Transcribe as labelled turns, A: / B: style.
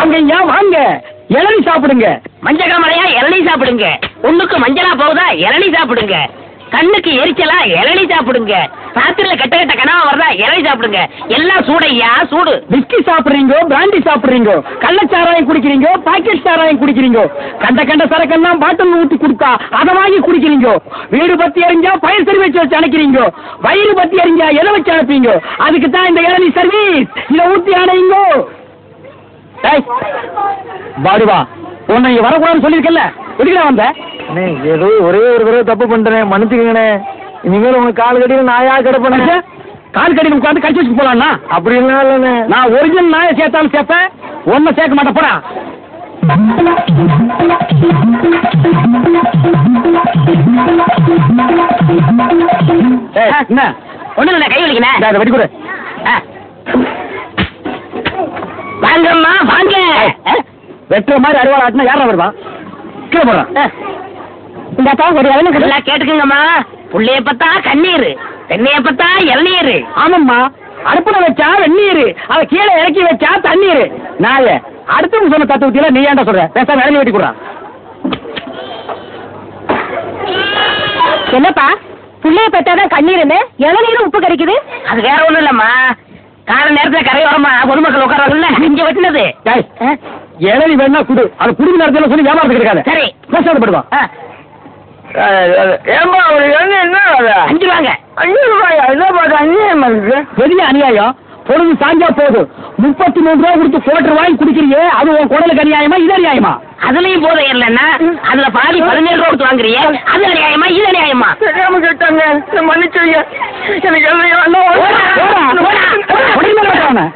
A: வாங்க வாங்க, இளநீ சாப்பிடுங்க.
B: மஞ்சள் காமரையா இளநீ சாப்பிடுங்க. ஒண்ணுக்கு மஞ்சளா போகுதா இளநீ சாப்பிடுங்க. கண்ணுக்கு எரிச்சலா இளநீ சாப்பிடுங்க. ராத்திரில கெட்ட கெட்ட கனவா வருதா இளநீ சாப்பிடுங்க. எல்லாம் சூடையா சூடு.
A: பிஸ்கி சாப்பிடுறீங்க, பிராண்டி சாப்பிடுறீங்க, கள்ளச்சாராயம் குடிக்கிறீங்க, பாக்கெட் சாராயம் குடிக்கிறீங்க, கண்ட கண்ட சரக்கெல்லாம் பாட்டில் ஊத்தி கொடுத்தா அதை வாங்கி குடிக்கிறீங்க. வீடு பத்தி எறிஞ்சா பயிர் சரி வச்சு அணைக்கிறீங்க. வயிறு பத்தி எறிஞ்சா எதை வச்சு அனுப்பீங்க? அதுக்கு தான் இந்த இளநீ சர்வீஸ். இதை ஊத்தி அணையுங்க. பாடுவா, உன்னை வரக்கூடாதுன்னு சொல்லியிருக்கல, எதுக்குடா வந்த?
C: ஏதோ ஒரே ஒரு தடவை தப்பு பண்ணிட்டேன், மன்னிச்சுக்கங்கண்ணே. இனிமேல் உங்க கால் கடியில் நாயா கிடப்பேன்.
A: கால் கடியில் உட்காந்து கடிச்சு வச்சு போலாம்னா?
C: அப்படின்னா இல்லைண்ணே,
A: நான் ஒரிஜினல் நாயை சேர்த்தாலும் சேர்ப்பேன், ஒன்னும் சேர்க்க மாட்டேன். போடா. என்ன
B: ஒண்ணு இல்ல, கை வலிக்கணும்.
A: வெடி கொடு.
B: வாங்கம்மா வாங்க.
A: வெட்டுற மாதிரி அறுவாள் ஆட்டினா யாரா வருவா? கீழே போடுறான்.
B: இந்தாப்பா ஒரு இளநீர் நல்லா கேட்டுக்குங்கம்மா. புள்ளைய பத்தா கண்ணீர், தென்னைய பத்தா இளநீர்.
A: ஆமாம்மா, அடுப்புல வச்சா வெந்நீர், அதை கீழே இறக்கி வச்சா தண்ணீர். நாய அடுத்தவங்க சொன்ன தத்துவத்தில நீ ஏன்டா சொல்ற? பேசாம இளநீ வெட்டி கொடுறா.
B: என்னப்பா புள்ளைய பத்தாதான் கண்ணீர்னு இளநீரும் உப்பு கறிக்குது? அது வேற ஒண்ணும் இல்லம்மா, கால நேரத்துல கரையோரமா பொதுமக்கள் உட்காராங்கல்ல, இங்க வெட்டினது.
A: இளநீ வேணா குடு, அது குடும்ப நேரத்துல சொல்லி வியாபாரத்துக்கு இருக்காது.
B: சரி
A: பேசப்படுவா.
C: ஏமா ஒரு என்ன
B: 5 ரூபாங்க.
C: 5 ரூபாயா? என்ன பார்த்து அநியாயமா இருக்கு.
A: பெரிய அநியாயம். பொழுது சாஞ்சா போதும் 33 ரூபாய் கொடுத்து கோட்டர் வாங்கி குடிக்கிறீங்க, அது உன் குடலுக்கு அநியாயமா இது அநியாயமா?
B: அதுலயும் போதை இல்லைன்னா அதுல பாதி 17 ரூபா கொடுத்து வாங்குறீங்க, அது அநியாயமா இது அநியாயமா?
C: தெரியாம கேட்டாங்க, மன்னிச்சுங்க. எனக்கு எல்லாம்